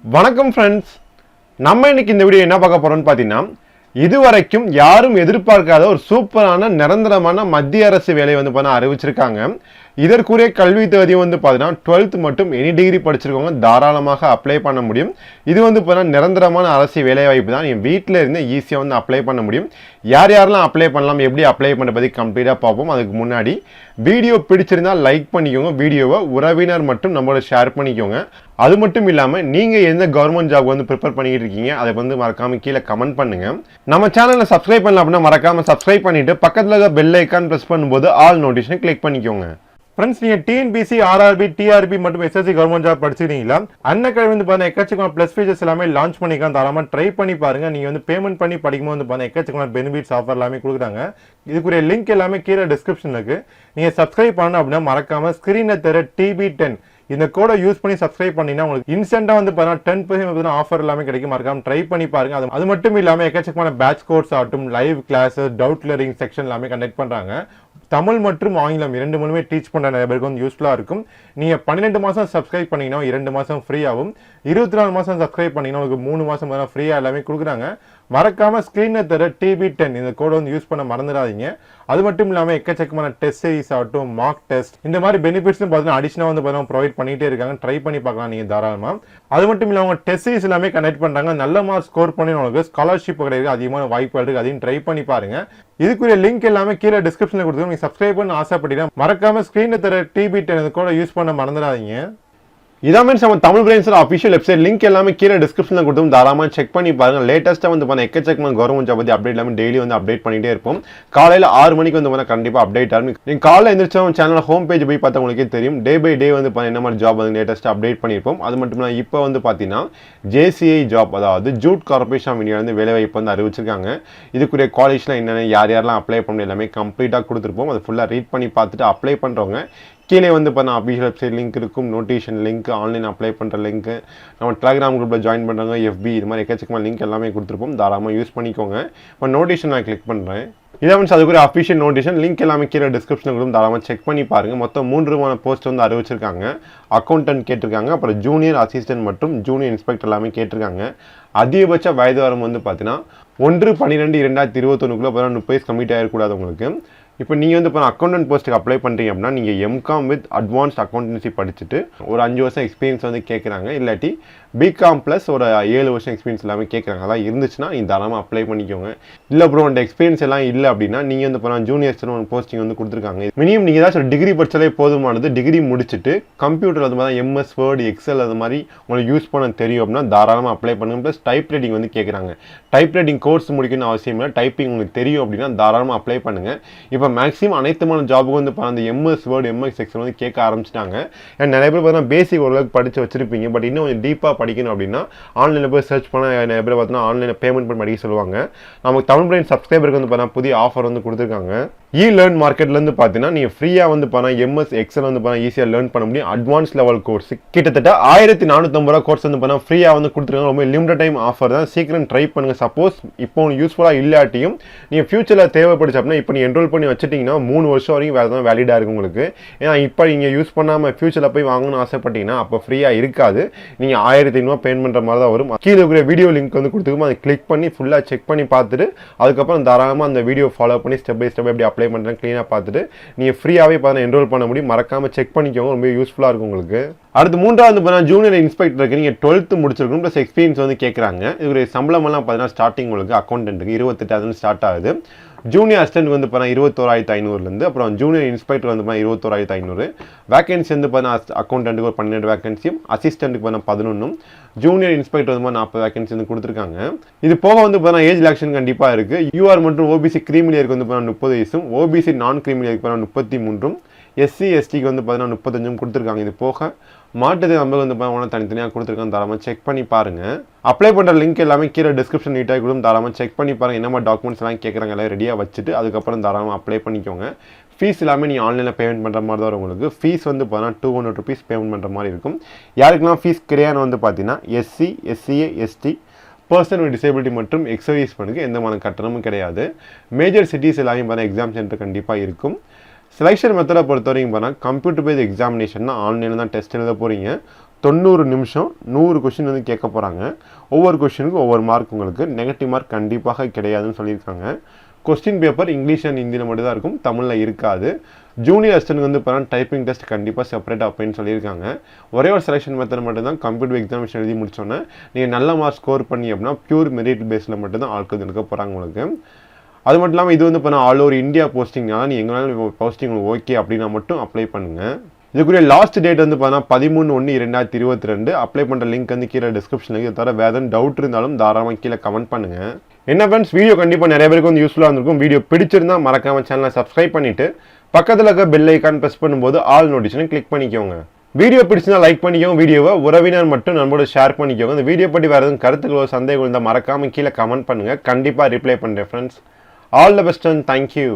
வணக்கம் ஃப்ரெண்ட்ஸ், நம்ம இன்னைக்கு இந்த வீடியோ என்ன பார்க்க போறோம்னு பார்த்தீங்கன்னா, இதுவரைக்கும் யாரும் எதிர்பார்க்காத ஒரு சூப்பரான நிரந்தரமான மத்திய அரசு வேலை வந்து பார்த்தா அறிவிச்சிருக்காங்க. இதற்குரிய கல்வி தகுதி வந்து பார்த்தீங்கன்னா 12th மட்டும் எனி டிகிரி படிச்சிருக்கவங்க தாராளமாக அப்ளை பண்ண முடியும். இது வந்து பார்த்தீங்கன்னா நிரந்தரமான அரசு வேலைவாய்ப்பு தான். நீங்கள் வீட்டில் இருந்து ஈஸியாக வந்து அப்ளை பண்ண முடியும். யார் யாரெல்லாம் அப்ளை பண்ணலாம், எப்படி அப்ளை பண்ண பற்றி கம்ப்ளீட்டாக பார்ப்போம். அதுக்கு முன்னாடி வீடியோ பிடிச்சிருந்தால் லைக் பண்ணிக்கோங்க, வீடியோவை உறவினர் மட்டும் நம்மளோட ஷேர் பண்ணிக்கோங்க. அது மட்டும் இல்லாமல் நீங்கள் எந்த கவர்மெண்ட் ஜாப் வந்து ப்ரிப்பேர் பண்ணிக்கிட்டு இருக்கீங்க அதை வந்து மறக்காமல் கீழே கமெண்ட் பண்ணுங்க. நம்ம சேனலை சப்ஸ்கிரைப் பண்ணலாம் அப்படின்னா மறக்காமல் சப்ஸ்கிரைப் பண்ணிட்டு பக்கத்தில் இருக்க பெல் ஐக்கான் ப்ரெஸ் பண்ணும்போது ஆல் நோட்டிஃபிகேஷனை கிளிக் பண்ணிக்கோங்க. ஃப்ரெண்ட்ஸ், நீங்கள் டிஎன்பிஎஸ்சி, ஆர்ஆர்பி, டிஆர்பி மற்றும் எஸ்எஸ்சி கவர்மெண்ட் ஜாப் படிச்சிருக்கீங்களா? Unacademy வந்து பார்த்தீங்கன்னா எக்கச்சக்கமான ப்ளஸ் ஃபீச்சர்ஸ் எல்லாமே லான்ச் பண்ணிக்கலாம். தாராளமாக ட்ரை பண்ணி பாருங்க. நீங்கள் வந்து பேமெண்ட் பண்ணி படிக்கும்போது வந்து பார்த்தீங்கன்னா எக்கச்சக்கமான பெனிஃபிட்ஸ் ஆஃபர் எல்லாமே கொடுக்குறாங்க. இதுக்குரிய லிங்க் எல்லாமே கீழே டிஸ்கிரிப்ஷன் இருக்கு. நீங்கள் சப்ஸ்கிரைப் பண்ணணும் அப்படின்னா மறக்காம ஸ்கிரீனை தர TB10 இந்த கோடை யூஸ் பண்ணி சப்ஸ்கிரைப் பண்ணீங்கன்னா உங்களுக்கு இன்ஸ்டன்டா வந்து பார்த்தீங்கன்னா 10% ஆஃபர் எல்லாமே கிடைக்கும். மறக்காம ட்ரை பண்ணி பாருங்க. அது மட்டும் இல்லாமல் எக்கச்சக்கமான பேட்ச் கோர்ஸ் ஆகட்டும், live classes, doubt clearing section எல்லாமே கண்டக்ட் பண்றாங்க. தமிழ் மற்றும் ஆங்கிலம் 2 மொழியுமே டீச் பண்ற நிறைய பேருக்கு வந்து யூஸ்ஃபுல்லா இருக்கும். நீங்க 12 மாசம் சப்ஸ்கிரைப் பண்ணீங்கன்னா 2 மாசம் ஃப்ரீ ஆகும். 24 மாசம் சப்ஸ்கிரைப் பண்ணீங்கன்னா உங்களுக்கு 3 மாசம் ஃப்ரீயா எல்லாமே கொடுக்குறாங்க. மறக்காம ஸ்கிரீனை தர TB10 இந்த கோடை வந்து யூஸ் பண்ண மறந்துடாதீங்க. அது மட்டும் இல்லாமல் எக்கச்சக்கமான டெஸ்ட் சீரிஸ் ஆகட்டும், மார்க் டெஸ்ட், இந்த மாதிரி பெனிஃபிட்ஸும் பார்த்தீங்கன்னா அடிஷனல் வந்து பார்த்தீங்கன்னா ப்ரொவைட் பண்ணிட்டே இருக்காங்க. ட்ரை பண்ணி பார்க்கலாம் நீங்கள் தாராளமாக. அது மட்டும் இல்லாமல் டெஸ்ட் சீரிஸ் எல்லாமே கனெக்ட் பண்ணுறாங்க. நல்ல மார்க் ஸ்கோர் பண்ணி உங்களுக்கு ஸ்காலர்ஷிப் கிடையாது, அதிகமான வாய்ப்புகள் இருக்குது. அதையும் ட்ரை பண்ணி பாருங்க. இதுக்குரிய லிங்க் எல்லாமே கீழே டிஸ்கிரிப்ஷனில் கொடுத்துருக்கோம். நீங்கள் சப்ஸ்கிரைப் பண்ண ஆசைப்பட்டீங்கன்னா மறக்காம ஸ்கிரீனை தர TB10 இந்த கோடை யூஸ் பண்ண மறந்துடாதீங்க. இதான் மீன்ஸ் நம்ம தமிழ் பிரெயின்ஸோட அஃபிஷியல் வெப்சைட் லிங்க் எல்லாமே கீழே டிஸ்கிரிப்ஷனில் கொடுத்து தாராளமாக செக் பண்ணி பாருங்க. லேட்டஸ்ட்டாக வந்து பார்த்தா எக்கச்சக்கமான கவர்மெண்ட் ஜாப் பற்றி அப்டேட் எல்லாமே டெய்லி வந்து அப்டேட் பண்ணிட்டே இருப்போம். காலையில் 6 மணிக்கு வந்து பார்த்தா கண்டிப்பாக அப்டேட் ஆகும். நீங்கள் காலையில் எழுந்திரிச்சா சேனல் ஹோம் பேஜ் போய் பார்த்தா உங்களுக்கே தெரியும். டே பை டே வந்து பார்த்தா என்ன மாதிரி ஜாப் வந்து லேட்டஸ்ட்டாக அப்டேட் பண்ணியிருப்போம். அது மட்டும் இல்லாமல் இப்போ வந்து பார்த்தீங்கன்னா JCI ஜாப், அதாவது ஜூட் கார்பரேஷன் ஆஃப் இந்தியா வந்து வேலைவாய்ப்பு வந்து அறிவிச்சிருக்காங்க. இதுக்குரிய காலேஜ்லாம் என்னென்ன, யார் யாரெல்லாம் அப்ளை பண்ண எல்லாமே கம்ப்ளீட்டாக கொடுத்துருப்போம். அது ஃபுல்லாக ரீட் பண்ணி பார்த்துட்டு அப்ளை பண்ணுறவங்க கீழே வந்து பார்த்தா அஃபிஷியல் வெப்சைட் லிங்க் இருக்கும், நோட்டிஃபிகேஷன் லிங்க், ஆன்லைன் அப்ளை பண்ணுற லிங்க், நம்ம டெலிகிராம் குரூப்பில் ஜாயின் பண்ணுறாங்க, FB, இது மாதிரி எக்கச்சக்கமான லிங்க் எல்லாமே கொடுத்துருப்போம். தாராளமாக யூஸ் பண்ணிக்கோங்க. இப்போ நோட்டிஃபிகேஷன் நான் கிளிக் பண்ணுறேன். இதை வந்து அதுக்குரிய அஃபிஷியல் நோட்டிஃபிகேஷன் லிங்க் எல்லாமே கீழே டிஸ்கிரிப்ஷனில் கொடுத்து தாராளமாக செக் பண்ணி பாருங்கள். மொத்தம் 3 விதமான போஸ்ட் வந்து அறிவிச்சிருக்காங்க. அக்கௌண்டன்ட் கேட்டிருக்காங்க, அப்புறம் ஜூனியர் அசிஸ்டன்ட் மற்றும் ஜூனியர் இன்ஸ்பெக்டர் எல்லாமே கேட்டிருக்காங்க. அதிகபட்ச வயது வரம் வந்து பார்த்தீங்கன்னா 1/12/2021 30 வயசு கம்ப்ளீட் ஆகிடக்கூடாது உங்களுக்கு. இப்போ நீங்கள் வந்து இப்போ அக்கௌண்டன்ட் போஸ்ட்டுக்கு அப்ளை பண்ணுறீங்க அப்படின்னா நீங்கள் MCOM வித் அட்வான்ஸ்ட் அக்கௌண்டன்சி படிச்சுட்டு ஒரு 5 வருஷம் எக்ஸ்பீரியன்ஸ் வந்து கேட்குறாங்க. இல்லாட்டி BCom ப்ளஸ் ஒரு 7 வருஷம் எக்ஸ்பீரியன்ஸ் எல்லாமே கேட்குறாங்க. அதான் இருந்துச்சுன்னா நீங்கள் தாராளமாக அப்ளை பண்ணிக்கோங்க. இல்லை ப்ரோ அந்த எக்ஸ்பீரியன்ஸ் எல்லாம் இல்லை அப்படின்னா நீங்கள் வந்து இப்போ ஜூனியர்ஸ்னு ஒரு போஸ்டிங் வந்து கொடுத்துருக்காங்க. மினிமம் நீங்கள் ஏதாச்சும் ஒரு டிகிரி படித்தாலே போதுமானது. டிகிரி முடிச்சுட்டு கம்ப்யூட்டர் அது மாதிரி MS Word, Excel அது மாதிரி உங்களுக்கு யூஸ் பண்ண தெரியும் அப்படின்னா தாராளமாக அப்ளை பண்ணுங்க. ப்ளஸ் டைப் ரைட்டிங் வந்து கேட்குறாங்க. டைப் ரைட்டிங் கோர்ஸ் முடிக்கணும்னு அவசியம் இல்லை. டைப்பிங் உங்களுக்கு தெரியும் அப்படின்னா தாராளமாக அப்ளை பண்ணுங்கள். இப்போ மேக்ஸிமம் அனைத்துமான ஜாபுக்கு வந்து அந்த MS Word, MS Excel வந்து கேட்க ஆரம்பிச்சிட்டாங்க. நிறைய பேர் பார்த்தீங்கன்னா பேசிக் ஓரளவுக்கு படித்து வச்சிருப்பீங்க. பட் இன்னும் கொஞ்சம் டீப்பாக படிக்கணும் அப்படின்னா ஆன்லைனில் போய் சர்ச் பண்ண நிறைய பேர் பார்த்தீங்கன்னா ஆன்லைனில் பேமெண்ட் பண்ணி படிக்க சொல்லுவாங்க. நமக்கு தமிழ் பிரெயின் சப்ஸ்கிரைபருக்கு வந்து பார்த்தீங்கன்னா புதிய ஆஃபர் வந்து கொடுத்துருக்காங்க. லேர்ன் மார்க்கெட்லேருந்து பார்த்தீங்கன்னா நீங்கள் ஃப்ரீயாக வந்து பார்த்தீங்கன்னா MS Excel வந்து பார்த்தீங்கன்னா ஈஸியாக லேர்ன் பண்ண முடியும். அட்வான்ஸ் லெவல் கோர்ஸ் கிட்டத்தட்ட 1450 ரூபா கோர்ஸ் வந்து பார்த்தீங்கன்னா ஃப்ரீயாக வந்து கொடுத்துருக்காங்க. ரொம்ப லிமிடெட் டைம் ஆஃபர் தான். சீக்கிரம் ட்ரை பண்ணுங்கள். சப்போஸ் இப்போ யூஸ்ஃபுல்லாக இல்லாட்டியும் நீங்கள் ஃபியூச்சரில் தேவைப்படுச்சு அப்படின்னா இப்போ நீங்கள் என்ரோல் பண்ணி வச்சுட்டிங்கன்னா 3 வருஷம் வரைக்கும் வேறு தான் வேலிடாக இருக்கும் உங்களுக்கு. ஏன்னா இப்போ நீங்கள் யூஸ் பண்ணாமல் ஃபியூச்சரில் போய் வாங்கணும்னு ஆசைப்பட்டீங்கன்னா அப்போ ஃப்ரீயாக இருக்காது. நீங்கள் 1500 பேமெண்ட் பண்ணுற மாதிரி தான் வரும். கீழே இருக்கிற வீடியோ லிங்க் வந்து கொடுத்துருக்கோம். அதை கிளிக் பண்ணி ஃபுல்லாக செக் பண்ணி பார்த்துட்டு அதுக்கப்புறம் தாராளமாக அந்த வீடியோ ஃபாலோ பண்ணி ஸ்டெப் பை ஸ்டெப் எப்படி அப்ளை பண்ணுறேன் க்ளீனாக பார்த்துட்டு நீங்கள் ஃப்ரீயாகவே பார்த்தா என்ரோல் பண்ண முடியும். மறக்காமல் செக் பண்ணிக்கோங்க, ரொம்ப யூஸ்ஃபுல்லாக இருக்கும் உங்களுக்கு. அடுத்து 3வது பார்த்தீங்கன்னா ஜூனியர் இன்ஸ்பெக்டருக்கு நீங்கள் 12th முடிச்சிருக்கணும் ப்ளஸ் எக்ஸ்பீரியன்ஸ் வந்து கேட்குறாங்க. இதுடைய சம்பளமெல்லாம் பார்த்தீங்கன்னா ஸ்டார்டிங் உங்களுக்கு அக்கௌண்டன்ட்டுக்கு 28,000 ஸ்டார்ட் ஆகுது. ஜூனியர் அசிஸ்டன்ட் வந்து பார்த்தீங்கன்னா 21,500 அப்புறம் ஜூனியர் இன்ஸ்பெக்டர் வந்து பார்த்தீங்கன்னா 21,500. வேகன்சி வந்து பார்த்தீங்கன்னா அக்கௌண்டன்ட்டுக்கு ஒரு 12 வேகன்சியும், அசிஸ்டன்ட்டுக்கு பார்த்தீங்கன்னா 11, ஜூனியர் இன்ஸ்பெக்டர் வந்து 40 வேகன்சி வந்து கொடுத்துருக்காங்க. இது போக வந்து பார்த்தீங்கன்னா ஏஜ் ரிலாக்ஷன் கண்டிப்பாக இருக்குது. UR மற்றும் OBC கிரீமிலியருக்கு வந்து பார்த்தீங்கன்னா 30 வயசும், OBC நான் கிரீமிலியருக்கு பார்த்தீங்கன்னா 33, SC STக்கு வந்து பார்த்தீங்கன்னா 35 கொடுத்துருக்காங்க. இது போக மாட்டுது நம்ம வந்து பார்த்தீங்கன்னா தனித்தனியாக கொடுத்துருக்காங்க. தாராளமாக செக் பண்ணி பாருங்கள். அப்ளை பண்ணுற லிங்க் எல்லாமே கீழே டிஸ்கிரிப்ஷன் நீட்டாக கொடுக்கும். தாராளமாக செக் பண்ணி பாருங்கள். என்ன மாதிரி டாக்குமெண்ட்ஸ் எல்லாம் கேட்குறாங்க எல்லாம் ரெடியாக வச்சுட்டு அதுக்கப்புறம் தாராளமாக அப்ளை பண்ணிக்கோங்க. ஃபீஸ் எல்லாமே நீங்கள் ஆன்லைனில் பேமெண்ட் பண்ணுற மாதிரி தான் உங்களுக்கு. ஃபீஸ் வந்து பார்த்தீங்கன்னா 200 rupees பேமெண்ட் பண்ணுற மாதிரி இருக்கும். யாருக்கெல்லாம் ஃபீஸ் கிடையாது வந்து பார்த்தீங்கன்னா SC, SCA, ST, person with disability மற்றும் எக்ஸர்வீஸ் பண்ணுக்கு எந்த மாதிரி கட்டணமும் கிடையாது. மேஜர் சிட்டிஸ் எல்லாமே பார்த்தீங்கன்னா எக்ஸாம் சென்டர் கண்டிப்பாக இருக்கும். செலெக்ஷன் மெத்தடை பொறுத்த வரைக்கும் பார்த்தா கம்ப்யூட்டர் பேஸ்ட் எக்ஸாமினேஷன் தான். ஆன்லைனில் தான் டெஸ்ட் எழுத போகிறீங்க. 90 நிமிஷம் 100 கொஷின் வந்து கேட்க போகிறாங்க. ஒவ்வொரு கொஷினுக்கும் ஒவ்வொரு மார்க் உங்களுக்கு. நெகட்டிவ் மார்க் கண்டிப்பாக கிடையாதுன்னு சொல்லியிருக்காங்க. கொஸ்டின் பேப்பர் இங்கிலீஷ் அண்ட் ஹிந்தியில் மட்டும் தான் இருக்கும், தமிழில் இருக்காது. ஜூனியர் அசிஸ்டன்ட் வந்து இப்போ டைப்பிங் டெஸ்ட் கண்டிப்பாக செப்பரேட் அப்படின்னு சொல்லியிருக்காங்க. ஒரே ஒரு செலெக்ஷன் மெத்தட் மட்டும் தான் கம்ப்யூட்டர் எக்ஸாமினேஷன் எழுதி முடிச்சோன்னே நீங்கள் நல்ல மார்க் ஸ்கோர் பண்ணி அப்படின்னா பியூர் மெரிட் பேஸில் மட்டும் தான் ஆட்கள் எடுக்க போகிறாங்க உங்களுக்கு. அது மட்டும் இல்லாமல் இது வந்து இப்போ ஆல் ஓவர் இந்தியா போஸ்டிங்னால நீ எங்களாலும் போஸ்டிங் ஓகே அப்படின்னா மட்டும் அப்ளை பண்ணுங்கள். இதுக்குரிய லாஸ்ட் டேட் வந்து பார்த்தீங்கன்னா 13/1/2022. அப்ளை பண்ணுற லிங்க் வந்து கீழே டிஸ்கிரிப்ஷனில். இது தவிர வேறு எதுவும் டவுட் இருந்தாலும் தாராளமாக கீழே கமெண்ட் பண்ணுங்கள். என்ன ஃப்ரெண்ட்ஸ், வீடியோ கண்டிப்பாக நிறைய பேருக்கு வந்து யூஸ்ஃபுல்லாக இருந்திருக்கும். வீடியோ பிடிச்சிருந்தா மறக்காம சேனலை சப்ஸ்கிரைப் பண்ணிவிட்டு பக்கத்தில் இருக்க பெல் ஐக்கான் ப்ரெஸ் பண்ணும்போது ஆல் நோட்டிஃபிகேஷனை கிளிக் பண்ணிக்கோங்க. வீடியோ பிடிச்சிருந்தா லைக் பண்ணிக்கோங்க. வீடியோவை உறவினர் மட்டும் நம்மளோட ஷேர் பண்ணிக்கோங்க. இந்த வீடியோ பற்றி வேறு எதுவும் கருத்துக்களோ சந்தேகம் இருந்தால் மறக்காமல் கீழே கமெண்ட் பண்ணுங்கள். கண்டிப்பாக ரிப்ளை பண்ணுறேன் friends. All the best and thank you.